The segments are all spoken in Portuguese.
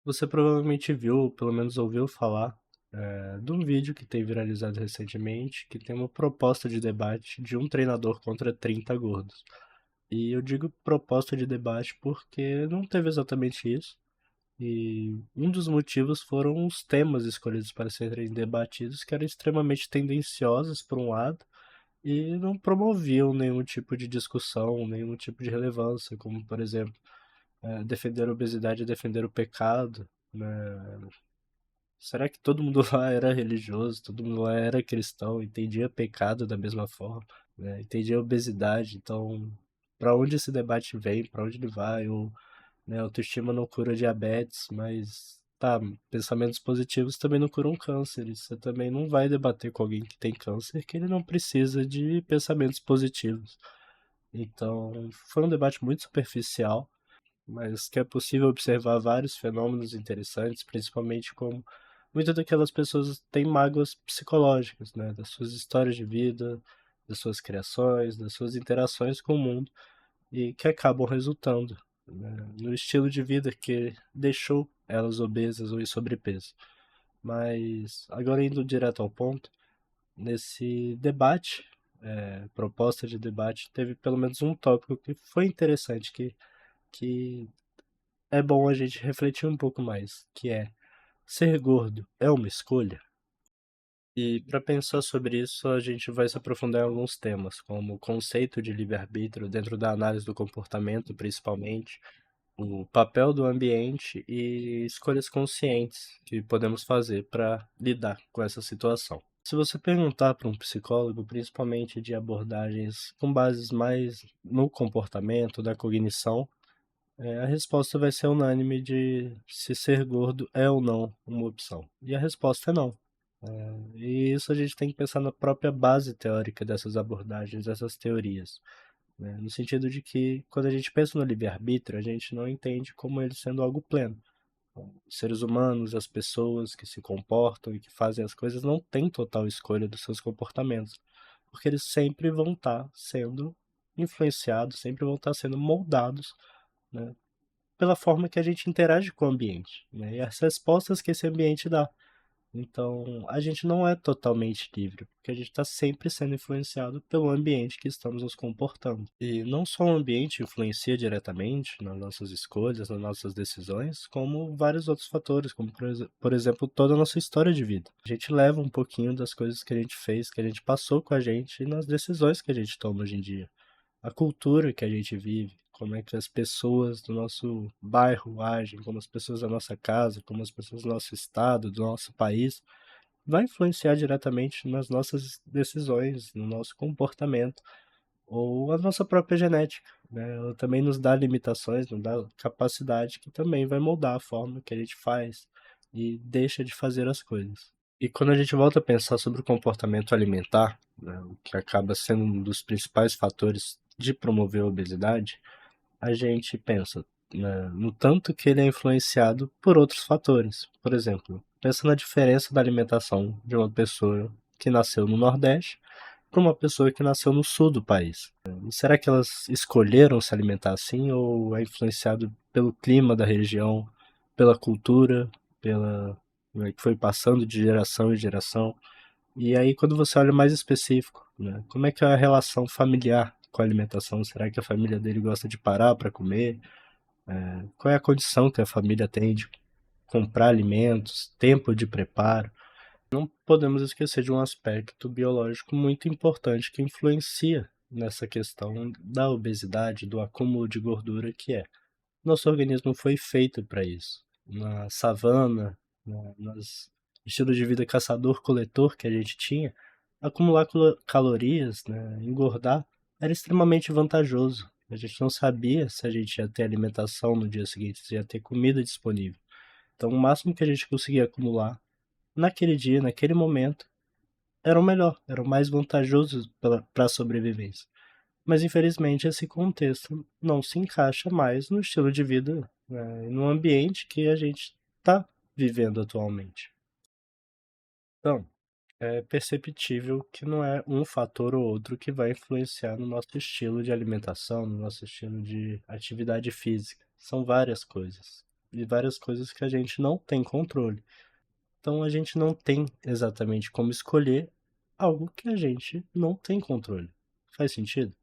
Você provavelmente viu, ou pelo menos ouviu falar, de um vídeo que tem viralizado recentemente, que tem uma proposta de debate de um treinador contra 30 gordos. E eu digo proposta de debate porque não teve exatamente isso. E um dos motivos foram os temas escolhidos para serem debatidos, que eram extremamente tendenciosos, por um lado, e não promoviam nenhum tipo de discussão, nenhum tipo de relevância, como, por exemplo, defender a obesidade e defender o pecado, né? Será que todo mundo lá era religioso, todo mundo lá era cristão, entendia pecado da mesma forma, né? Entendia obesidade, então para onde esse debate vem, para onde ele vai, ou, né, autoestima não cura diabetes, mas tá, pensamentos positivos também não curam câncer, e você também não vai debater com alguém que tem câncer que ele não precisa de pensamentos positivos. Então, foi um debate muito superficial, mas que é possível observar vários fenômenos interessantes, principalmente como muitas daquelas pessoas têm mágoas psicológicas, né, das suas histórias de vida, das suas criações, das suas interações com o mundo, e que acabam resultando, né, no estilo de vida que deixou elas obesas ou em sobrepeso. Mas agora indo direto ao ponto, nesse debate, proposta de debate, teve pelo menos um tópico que foi interessante, que é bom a gente refletir um pouco mais, que é: ser gordo é uma escolha? E para pensar sobre isso, a gente vai se aprofundar em alguns temas, como o conceito de livre-arbítrio dentro da análise do comportamento, principalmente, o papel do ambiente e escolhas conscientes que podemos fazer para lidar com essa situação. Se você perguntar para um psicólogo, principalmente de abordagens com bases mais no comportamento, da cognição, a resposta vai ser unânime de se ser gordo é ou não uma opção. E a resposta é não. E isso a gente tem que pensar na própria base teórica dessas abordagens, dessas teorias, né? No sentido de que, quando a gente pensa no livre-arbítrio, a gente não entende como ele sendo algo pleno. Os seres humanos, as pessoas que se comportam e que fazem as coisas não têm total escolha dos seus comportamentos, porque eles sempre vão estar sendo influenciados, sempre vão estar sendo moldados, né, pela forma que a gente interage com o ambiente, né, e as respostas que esse ambiente dá. Então, a gente não é totalmente livre, porque a gente está sempre sendo influenciado pelo ambiente que estamos nos comportando. E não só o ambiente influencia diretamente nas nossas escolhas, nas nossas decisões, como vários outros fatores, como por exemplo, toda a nossa história de vida. A gente leva um pouquinho das coisas que a gente fez, que a gente passou com a gente, nas decisões que a gente toma hoje em dia, a cultura que a gente vive, como é que as pessoas do nosso bairro agem, como as pessoas da nossa casa, como as pessoas do nosso estado, do nosso país, vai influenciar diretamente nas nossas decisões, no nosso comportamento, ou a nossa própria genética, né? Ela também nos dá limitações, nos dá capacidade que também vai moldar a forma que a gente faz e deixa de fazer as coisas. E quando a gente volta a pensar sobre o comportamento alimentar, né, o que acaba sendo um dos principais fatores de promover a obesidade, a gente pensa, né, no tanto que ele é influenciado por outros fatores. Por exemplo, pensa na diferença da alimentação de uma pessoa que nasceu no Nordeste para uma pessoa que nasceu no sul do país. Será que elas escolheram se alimentar assim, ou é influenciado pelo clima da região, pela cultura, pela, né, que foi passando de geração em geração? E aí, quando você olha mais específico, né, como é que é a relação familiar com a alimentação? Será que a família dele gosta de parar para comer? Qual é a condição que a família tem de comprar alimentos, tempo de preparo? Não podemos esquecer de um aspecto biológico muito importante que influencia nessa questão da obesidade, do acúmulo de gordura, que é: nosso organismo foi feito para isso. Na savana, nos estilos de vida caçador-coletor que a gente tinha, acumular calorias, né, engordar, era extremamente vantajoso. A gente não sabia se a gente ia ter alimentação no dia seguinte, se ia ter comida disponível. Então, o máximo que a gente conseguia acumular naquele dia, naquele momento, era o melhor, era o mais vantajoso para a sobrevivência. Mas infelizmente esse contexto não se encaixa mais no estilo de vida, né, no ambiente que a gente está vivendo atualmente. Então, é perceptível que não é um fator ou outro que vai influenciar no nosso estilo de alimentação, no nosso estilo de atividade física. São várias coisas. e várias coisas que a gente não tem controle. Então a gente não tem exatamente como escolher algo que a gente não tem controle. Faz sentido?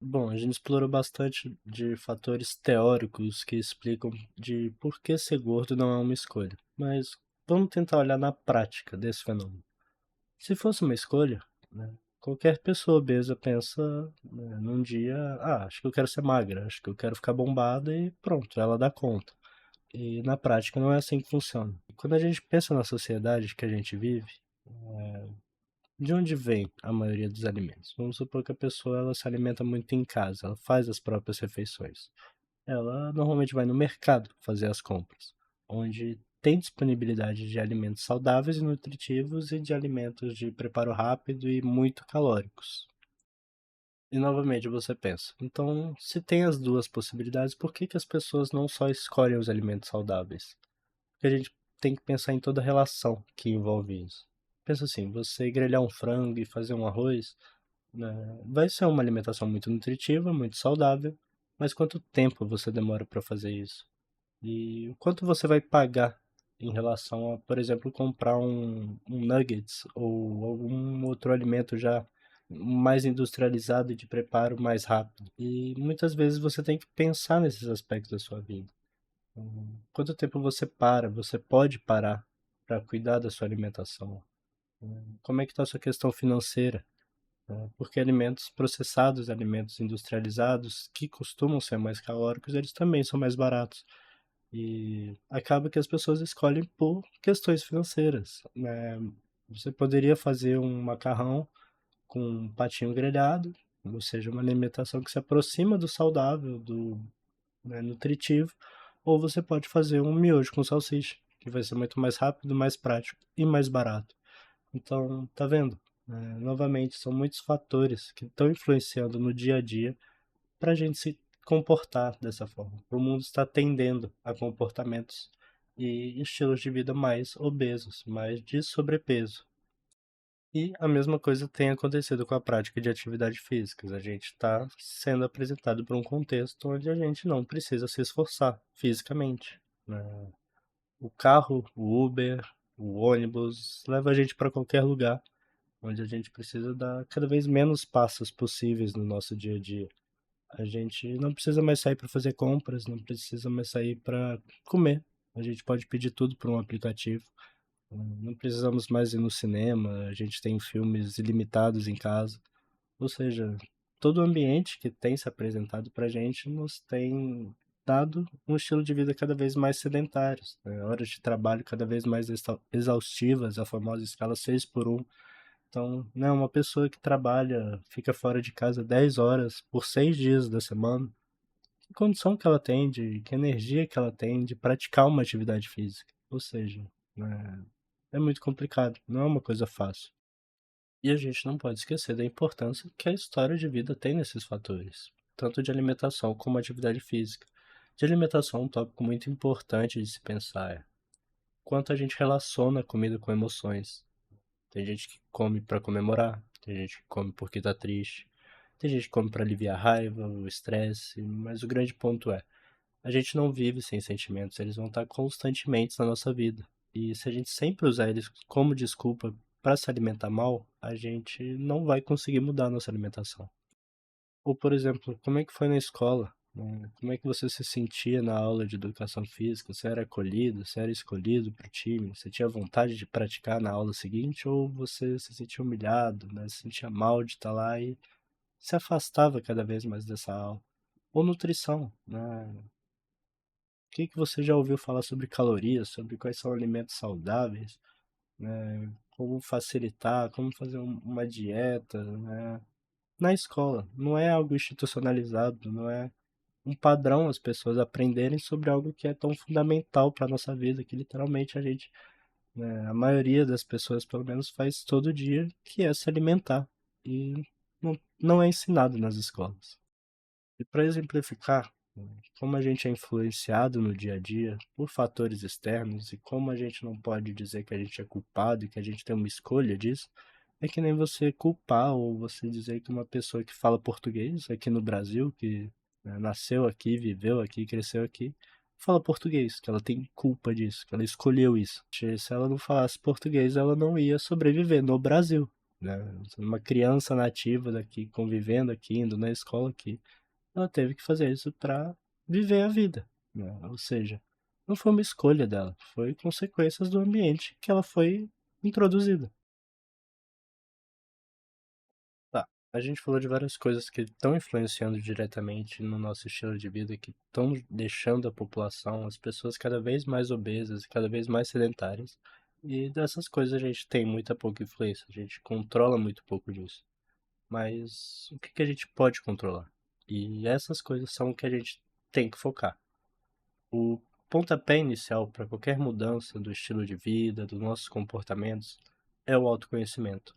Bom, a gente explorou bastante de fatores teóricos que explicam de por que ser gordo não é uma escolha. Mas vamos tentar olhar na prática desse fenômeno. Se fosse uma escolha, né, qualquer pessoa obesa pensa, né, num dia, acho que eu quero ser magra, acho que eu quero ficar bombada e pronto, ela dá conta. E na prática não é assim que funciona. Quando a gente pensa na sociedade que a gente vive, de onde vem a maioria dos alimentos? Vamos supor que a pessoa ela se alimenta muito em casa, ela faz as próprias refeições. Ela normalmente vai no mercado fazer as compras, onde tem disponibilidade de alimentos saudáveis e nutritivos e de alimentos de preparo rápido e muito calóricos. E novamente você pensa, então se tem as duas possibilidades, por que que as pessoas não só escolhem os alimentos saudáveis? Porque a gente tem que pensar em toda a relação que envolve isso. Pensa assim, você grelhar um frango e fazer um arroz, né, vai ser uma alimentação muito nutritiva, muito saudável, mas quanto tempo você demora para fazer isso? E o quanto você vai pagar em relação a, por exemplo, comprar um nuggets ou algum outro alimento já mais industrializado e de preparo mais rápido? E muitas vezes você tem que pensar nesses aspectos da sua vida. Quanto tempo você pode parar para cuidar da sua alimentação? Como é que está a sua questão financeira? Porque alimentos processados, alimentos industrializados, que costumam ser mais calóricos, eles também são mais baratos. E acaba que as pessoas escolhem por questões financeiras, né? Você poderia fazer um macarrão com um patinho grelhado, ou seja, uma alimentação que se aproxima do saudável, do, né, nutritivo, ou você pode fazer um miojo com salsicha, que vai ser muito mais rápido, mais prático e mais barato. Então, tá vendo? Novamente, são muitos fatores que estão influenciando no dia a dia para a gente se comportar dessa forma. O mundo está tendendo a comportamentos e estilos de vida mais obesos, mais de sobrepeso. E a mesma coisa tem acontecido com a prática de atividade física. A gente está sendo apresentado por um contexto onde a gente não precisa se esforçar fisicamente, né? O carro, o Uber, o ônibus leva a gente para qualquer lugar, onde a gente precisa dar cada vez menos passos possíveis no nosso dia a dia. A gente não precisa mais sair para fazer compras, não precisa mais sair para comer. A gente pode pedir tudo por um aplicativo. Não precisamos mais ir no cinema, a gente tem filmes ilimitados em casa. Ou seja, todo o ambiente que tem se apresentado para a gente nos tem dado um estilo de vida cada vez mais sedentário, né? Horas de trabalho cada vez mais exaustivas, a famosa escala 6 por um. Então, né, uma pessoa que trabalha, fica fora de casa 10 horas por 6 dias da semana, que condição que ela tem de, que energia que ela tem de praticar uma atividade física? Ou seja, né, é muito complicado, não é uma coisa fácil. E a gente não pode esquecer da importância que a história de vida tem nesses fatores, tanto de alimentação como atividade física. De alimentação, um tópico muito importante de se pensar é quanto a gente relaciona a comida com emoções. Tem gente que come para comemorar, tem gente que come porque tá triste, tem gente que come para aliviar a raiva, o estresse, mas o grande ponto é, a gente não vive sem sentimentos, eles vão estar constantemente na nossa vida. E se a gente sempre usar eles como desculpa para se alimentar mal, a gente não vai conseguir mudar a nossa alimentação. Ou, por exemplo, como é que foi na escola? Como é que você se sentia na aula de educação física? Você era acolhido? Você era escolhido para o time? Você tinha vontade de praticar na aula seguinte? Ou você se sentia humilhado, né? Se sentia mal de estar lá e se afastava cada vez mais dessa aula? Ou nutrição, né? O que que você já ouviu falar sobre calorias, sobre quais são alimentos saudáveis, né? Como facilitar, como fazer uma dieta, né? Na escola. Não é algo institucionalizado, não é um padrão as pessoas aprenderem sobre algo que é tão fundamental para a nossa vida, que literalmente a gente, né, a maioria das pessoas pelo menos faz todo dia, que é se alimentar. E não é ensinado nas escolas. E para exemplificar, como a gente é influenciado no dia a dia por fatores externos e como a gente não pode dizer que a gente é culpado e que a gente tem uma escolha disso, é que nem você culpar ou você dizer que uma pessoa que fala português aqui no Brasil, que né, nasceu aqui, viveu aqui, cresceu aqui, fala português, que ela tem culpa disso, que ela escolheu isso. Se ela não falasse português, ela não ia sobreviver no Brasil, né? Uma criança nativa daqui, convivendo aqui, indo na escola aqui, ela teve que fazer isso para viver a vida, né? Ou seja, não foi uma escolha dela, foi consequências do ambiente que ela foi introduzida. Tá. A gente falou de várias coisas que estão influenciando diretamente no nosso estilo de vida, que estão deixando a população, as pessoas cada vez mais obesas, cada vez mais sedentárias. E dessas coisas a gente tem muita pouca influência, a gente controla muito pouco disso. Mas o que que a gente pode controlar? E essas coisas são o que a gente tem que focar. O pontapé inicial para qualquer mudança do estilo de vida, dos nossos comportamentos, é o autoconhecimento.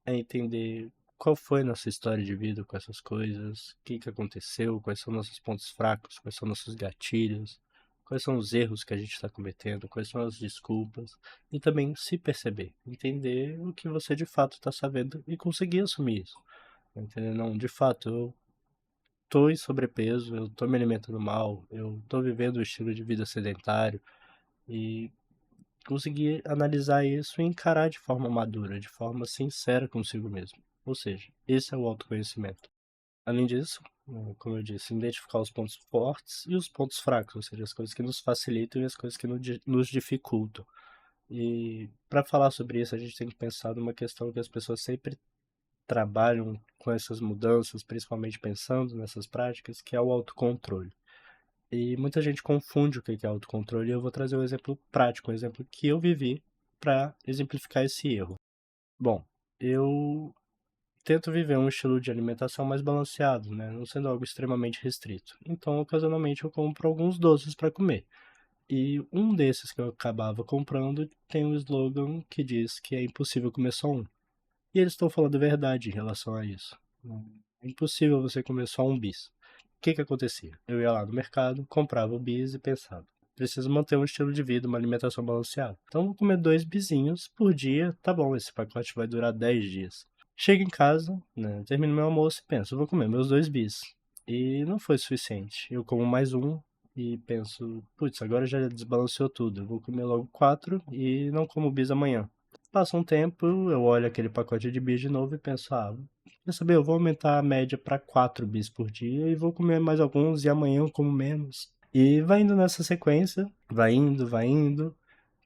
É entender qual foi nossa história de vida com essas coisas, o que que aconteceu, quais são nossos pontos fracos, quais são nossos gatilhos, quais são os erros que a gente está cometendo, quais são as desculpas, e também se perceber, entender o que você de fato está sabendo e conseguir assumir isso. Entender, não, de fato, eu tô em sobrepeso, eu tô me alimentando mal, eu tô vivendo um estilo de vida sedentário e conseguir analisar isso e encarar de forma madura, de forma sincera consigo mesmo. Ou seja, esse é o autoconhecimento. Além disso, como eu disse, identificar os pontos fortes e os pontos fracos, ou seja, as coisas que nos facilitam e as coisas que nos dificultam. E para falar sobre isso, a gente tem que pensar numa questão que as pessoas sempre trabalham com essas mudanças, principalmente pensando nessas práticas, que é o autocontrole. E muita gente confunde o que é autocontrole, e eu vou trazer um exemplo prático, um exemplo que eu vivi para exemplificar esse erro. Bom, eu tento viver um estilo de alimentação mais balanceado, né, não sendo algo extremamente restrito. Então, ocasionalmente, eu compro alguns doces para comer. E um desses que eu acabava comprando tem um slogan que diz que é impossível comer só um. E eles estão falando a verdade em relação a isso. É impossível você comer só um bis. O que que acontecia? Eu ia lá no mercado, comprava o bis e pensava: preciso manter um estilo de vida, uma alimentação balanceada. Então vou comer 2 bisinhos por dia, tá bom, esse pacote vai durar 10 dias. Chego em casa, né, termino meu almoço e penso: vou comer meus 2 bis. E não foi suficiente. Eu como mais um e penso: putz, agora já desbalanceou tudo. Eu vou comer logo 4 e não como bis amanhã. Passa um tempo, eu olho aquele pacote de bis de novo e penso: ah, quer saber, eu vou aumentar a média para 4 bis por dia e vou comer mais alguns e amanhã eu como menos. E vai indo nessa sequência, vai indo, vai indo.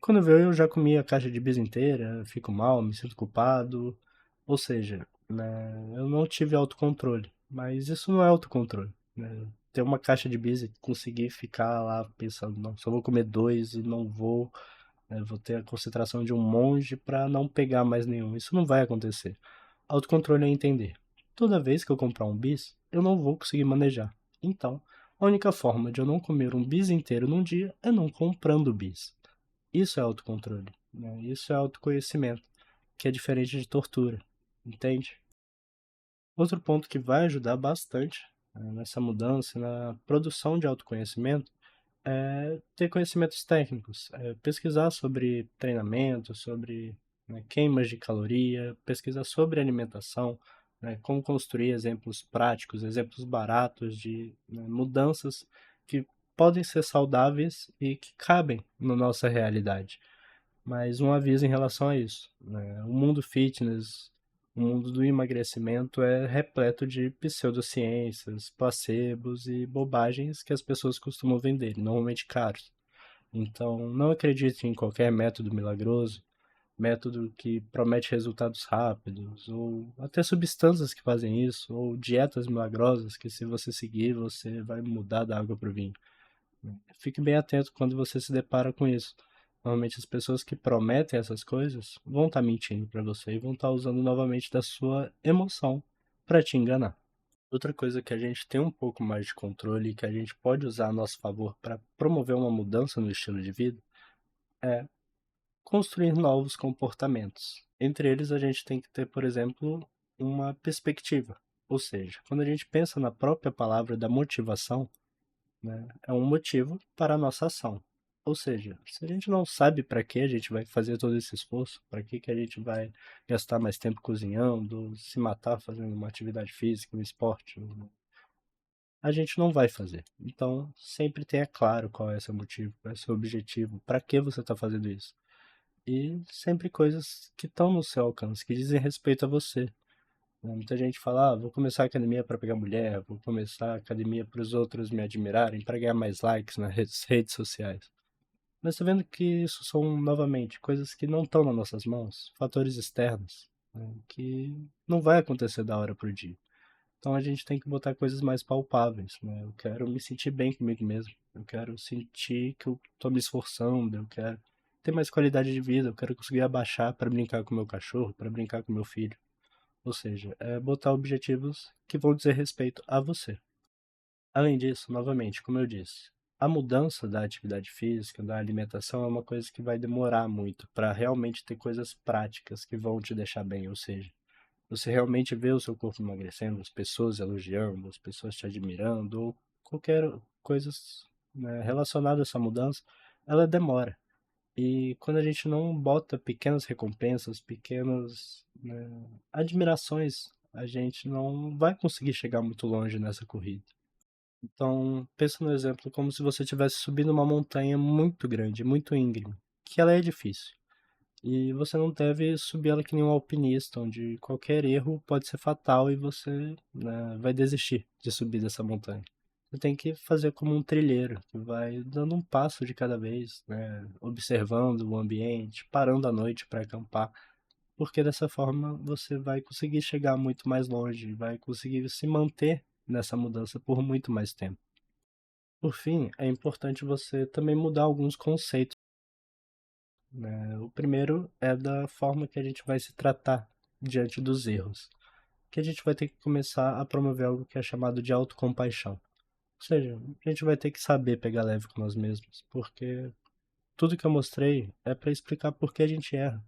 Quando eu vejo, eu já comi a caixa de bis inteira, fico mal, me sinto culpado. Ou seja, né, eu não tive autocontrole. Mas isso não é autocontrole, né? Ter uma caixa de bis e conseguir ficar lá pensando: não, só vou comer dois e não vou, né, vou ter a concentração de um monge para não pegar mais nenhum. Isso não vai acontecer. Autocontrole é entender: toda vez que eu comprar um bis, eu não vou conseguir manejar. Então, a única forma de eu não comer um bis inteiro num dia é não comprando bis. Isso é autocontrole, né? Isso é autoconhecimento, que é diferente de tortura, entende? Outro ponto que vai ajudar bastante, nessa mudança, na produção de autoconhecimento, é ter conhecimentos técnicos, pesquisar sobre treinamento, sobre, né, queimas de caloria, pesquisar sobre alimentação, né, como construir exemplos práticos, exemplos baratos de, né, mudanças que podem ser saudáveis e que cabem na nossa realidade. Mas um aviso em relação a isso, né? O mundo fitness, o mundo do emagrecimento é repleto de pseudociências, placebos e bobagens que as pessoas costumam vender, normalmente caros. Então, não acredite em qualquer método milagroso, método que promete resultados rápidos, ou até substâncias que fazem isso, ou dietas milagrosas que, se você seguir, você vai mudar da água para o vinho. Fique bem atento quando você se depara com isso. Normalmente as pessoas que prometem essas coisas vão estar mentindo para você e vão estar usando novamente da sua emoção para te enganar. Outra coisa que a gente tem um pouco mais de controle e que a gente pode usar a nosso favor para promover uma mudança no estilo de vida é construir novos comportamentos. Entre eles, a gente tem que ter, por exemplo, uma perspectiva. Ou seja, quando a gente pensa na própria palavra da motivação, né, é um motivo para a nossa ação. Ou seja, se a gente não sabe para que a gente vai fazer todo esse esforço, para que a gente vai gastar mais tempo cozinhando, se matar fazendo uma atividade física, um esporte, a gente não vai fazer. Então, sempre tenha claro qual é o seu motivo, qual é o seu objetivo, para que você está fazendo isso. E sempre coisas que estão no seu alcance, que dizem respeito a você. Muita gente fala, vou começar a academia para pegar mulher, vou começar a academia para os outros me admirarem, para ganhar mais likes nas redes sociais. Mas tá vendo que isso são, novamente, coisas que não estão nas nossas mãos, fatores externos, né, que não vai acontecer da hora pro dia. Então a gente tem que botar coisas mais palpáveis, né? Eu quero me sentir bem comigo mesmo, eu quero sentir que eu tô me esforçando, eu quero ter mais qualidade de vida, eu quero conseguir abaixar para brincar com meu cachorro, para brincar com meu filho. Ou seja, é botar objetivos que vão dizer respeito a você. Além disso, novamente, como eu disse, a mudança da atividade física, da alimentação, é uma coisa que vai demorar muito para realmente ter coisas práticas que vão te deixar bem. Ou seja, você realmente vê o seu corpo emagrecendo, as pessoas elogiando, as pessoas te admirando, ou qualquer coisa, né, relacionada a essa mudança, ela demora. E quando a gente não bota pequenas recompensas, pequenas, né, admirações, a gente não vai conseguir chegar muito longe nessa corrida. Então, pensa no exemplo como se você estivesse subindo uma montanha muito grande, muito íngreme, que ela é difícil. E você não deve subir ela que nem um alpinista, onde qualquer erro pode ser fatal e você, né, vai desistir de subir dessa montanha. Você tem que fazer como um trilheiro, que vai dando um passo de cada vez, né, observando o ambiente, parando à noite para acampar, porque dessa forma você vai conseguir chegar muito mais longe, vai conseguir se manter nessa mudança por muito mais tempo. Por fim, é importante você também mudar alguns conceitos, né? O primeiro é da forma que a gente vai se tratar diante dos erros, que a gente vai ter que começar a promover algo que é chamado de autocompaixão. Ou seja, a gente vai ter que saber pegar leve com nós mesmos, porque tudo que eu mostrei é para explicar por que a gente erra,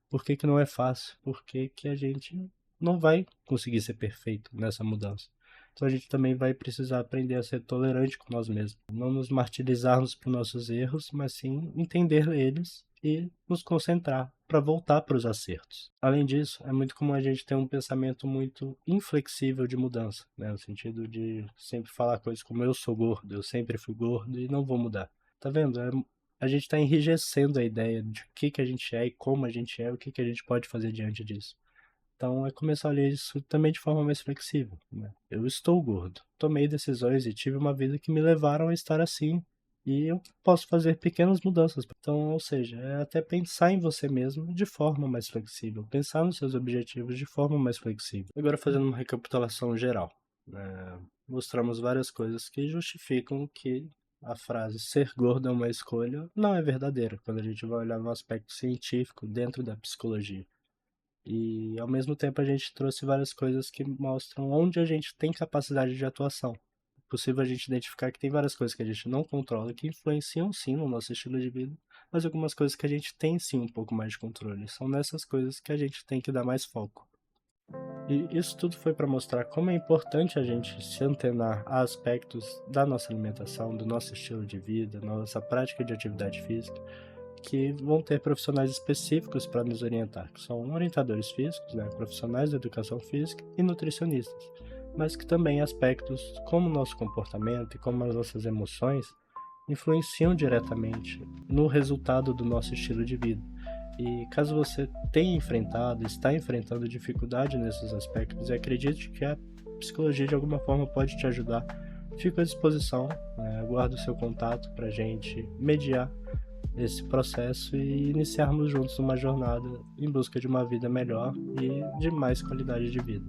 por que que não é fácil, por que que a gente não vai conseguir ser perfeito nessa mudança. Então a gente também vai precisar aprender a ser tolerante com nós mesmos, não nos martirizarmos por nossos erros, mas sim entender eles e nos concentrar para voltar para os acertos. Além disso, é muito comum a gente ter um pensamento muito inflexível de mudança, né? No sentido de sempre falar coisas como eu sou gordo, eu sempre fui gordo e não vou mudar. Tá vendo? A gente está enrijecendo a ideia de o que, que a gente é e como a gente é, o que, que a gente pode fazer diante disso. Então é começar a olhar isso também de forma mais flexível, né? Eu estou gordo, tomei decisões e tive uma vida que me levaram a estar assim. E eu posso fazer pequenas mudanças. Então, ou seja, é até pensar em você mesmo de forma mais flexível, pensar nos seus objetivos de forma mais flexível. Agora, fazendo uma recapitulação geral, mostramos várias coisas que justificam que a frase ser gordo é uma escolha não é verdadeira, quando a gente vai olhar no aspecto científico dentro da psicologia. E ao mesmo tempo a gente trouxe várias coisas que mostram onde a gente tem capacidade de atuação. É possível a gente identificar que tem várias coisas que a gente não controla que influenciam sim no nosso estilo de vida, mas algumas coisas que a gente tem sim um pouco mais de controle. São nessas coisas que a gente tem que dar mais foco. E isso tudo foi para mostrar como é importante a gente se antenar a aspectos da nossa alimentação, do nosso estilo de vida, nossa prática de atividade física, que vão ter profissionais específicos para nos orientar, que são orientadores físicos, né, profissionais da educação física e nutricionistas, mas que também aspectos como o nosso comportamento e como as nossas emoções influenciam diretamente no resultado do nosso estilo de vida. E caso você tenha enfrentado, está enfrentando dificuldade nesses aspectos e acredite que a psicologia de alguma forma pode te ajudar, fico à disposição, né? Aguardo o seu contato para a gente mediar esse processo e iniciarmos juntos uma jornada em busca de uma vida melhor e de mais qualidade de vida.